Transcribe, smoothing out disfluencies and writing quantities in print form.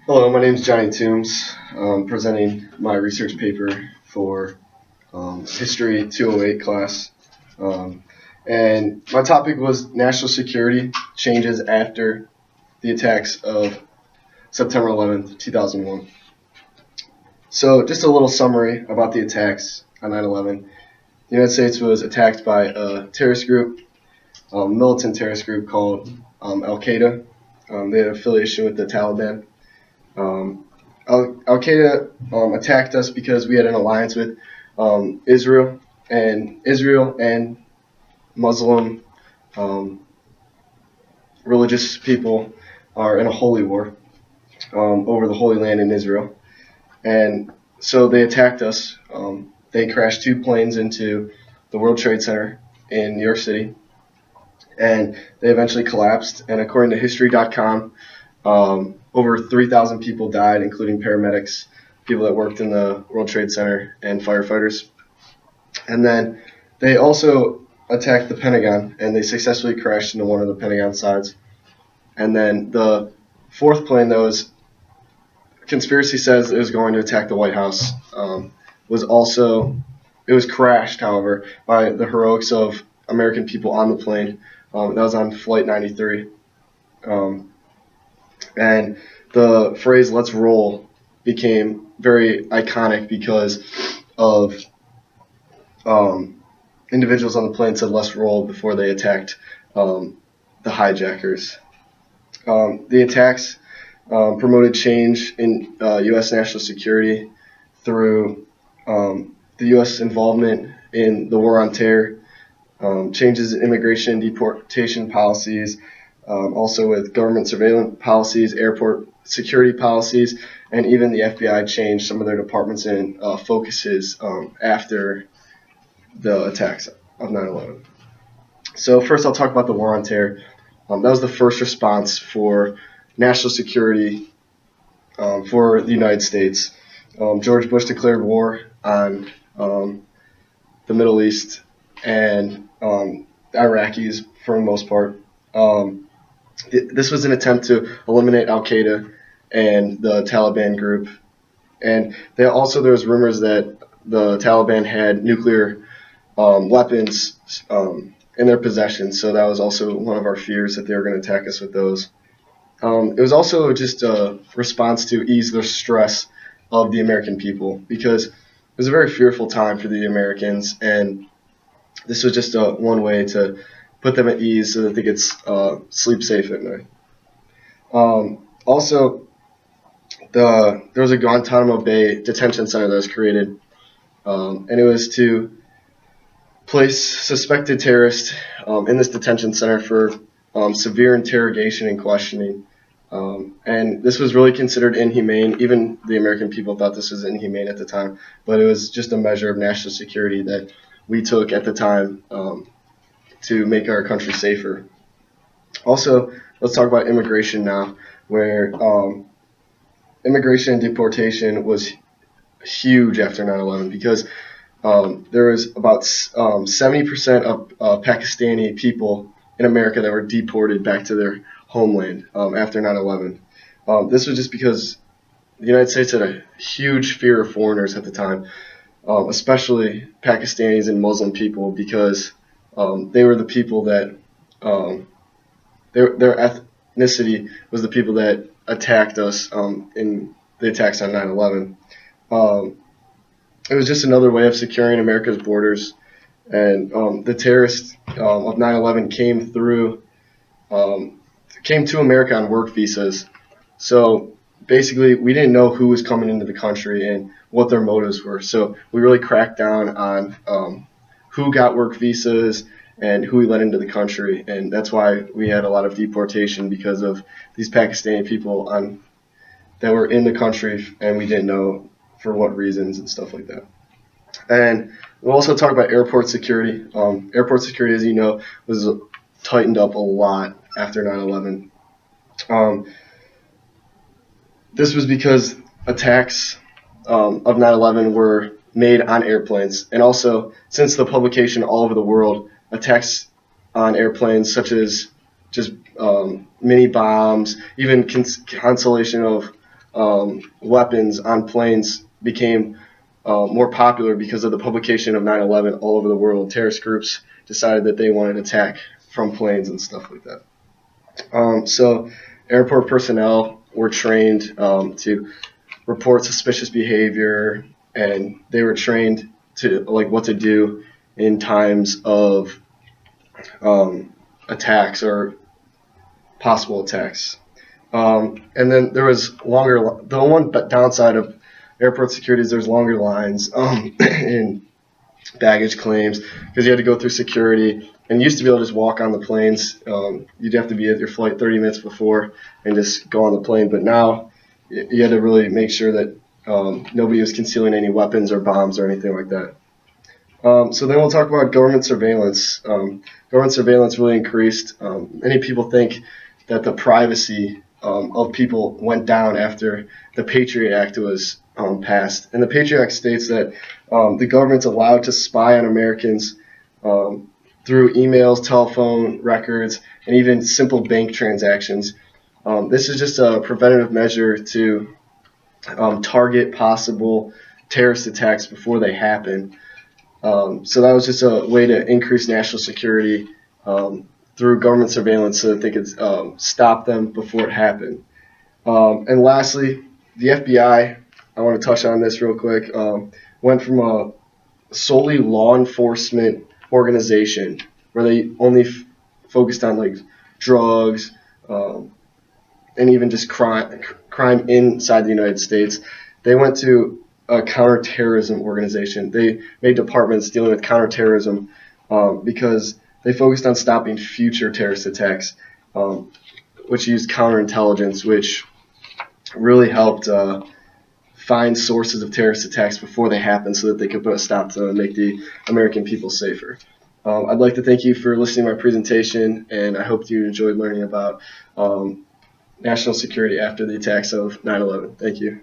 Hello, my name is Johnny Toombs. I'm presenting my research paper for History 208 class. Um, and my topic was national security changes after the attacks of September 11th, 2001. So, just a little summary about the attacks on 9/11. The United States was attacked by a terrorist group, militant terrorist group called Al Qaeda. They had affiliation with the Taliban. Um, Al Qaeda attacked us because we had an alliance with Israel and Muslim um, religious people are in a holy war over the Holy Land in Israel, and so they attacked us. They crashed two planes into the World Trade Center in New York City, and they eventually collapsed. And according to History.com, over 3,000 people died, including paramedics, people that worked in the World Trade Center, and firefighters. And then they also attacked the Pentagon, and they successfully crashed into one of the Pentagon sides. And then the fourth plane that was, conspiracy says it was going to attack the White House, it was crashed, however, by the heroics of American people on the plane. That was on Flight 93. And the phrase "let's roll" became very iconic because of individuals on the plane said "let's roll" before they attacked the hijackers. The attacks promoted change in U.S. national security through the U.S. involvement in the war on terror, changes in immigration and deportation policies, also with government surveillance policies, airport security policies, and even the FBI changed some of their departments and focuses after the attacks of 9/11. So first I'll talk about the war on terror. That was the first response for national security for the United States. George Bush declared war on the Middle East and the Iraqis for the most part. This was an attempt to eliminate Al Qaeda and the Taliban group, and there was rumors that the Taliban had nuclear weapons in their possession. So that was also one of our fears that they were going to attack us with those. It was also just a response to ease the stress of the American people because it was a very fearful time for the Americans, and this was just one way to put them at ease so that they could sleep safe at night. Also, there was a Guantanamo Bay detention center that was created, and it was to place suspected terrorists in this detention center for severe interrogation and questioning. And this was really considered inhumane. Even the American people thought this was inhumane at the time, but it was just a measure of national security that we took at the time to make our country safer. Also, let's talk about immigration now, where immigration and deportation was huge after 9/11 because there was about 70% of Pakistani people in America that were deported back to their homeland after 9/11. This was just because the United States had a huge fear of foreigners at the time, especially Pakistanis and Muslim people, because they were the people that their ethnicity was the people that attacked us in the attacks on 9/11. It was just another way of securing America's borders, and the terrorists of 9/11 came to America on work visas. So basically, we didn't know who was coming into the country and what their motives were. So we really cracked down on who got work visas and who we let into the country, and that's why we had a lot of deportation because of these Pakistani people that were in the country, and we didn't know for what reasons and stuff like that. And we'll also talk about airport security. Airport security, as you know, was tightened up a lot after 9/11. This was because attacks of 9/11 were made on airplanes, and also since the publication all over the world, attacks on airplanes such as just mini bombs, even cancellation of weapons on planes became more popular because of the publication of 9/11 all over the world. Terrorist groups decided that they wanted to attack from planes and stuff like that. So airport personnel were trained to report suspicious behavior, and they were trained to like what to do in times of attacks or possible attacks. And then there was longer. The one downside of airport security is there's longer lines in baggage claims because you had to go through security. And you used to be able to just walk on the planes. You'd have to be at your flight 30 minutes before and just go on the plane. But now you had to really make sure that nobody was concealing any weapons or bombs or anything like that. So then we'll talk about government surveillance. Government surveillance really increased. Many people think that the privacy of people went down after the Patriot Act was passed. And the Patriot Act states that the government's allowed to spy on Americans through emails, telephone records, and even simple bank transactions. This is just a preventative measure to target possible terrorist attacks before they happen. So that was just a way to increase national security through government surveillance so that they could stop them before it happened. And lastly, the FBI, I want to touch on this real quick, went from a solely law enforcement organization where they only focused on like drugs and even just crime inside the United States. They went to a counterterrorism organization. They made departments dealing with counterterrorism because they focused on stopping future terrorist attacks, which used counterintelligence, which really helped find sources of terrorist attacks before they happen so that they could put a stop to them and make the American people safer. I'd like to thank you for listening to my presentation, and I hope you enjoyed learning about national security after the attacks of 9/11. Thank you.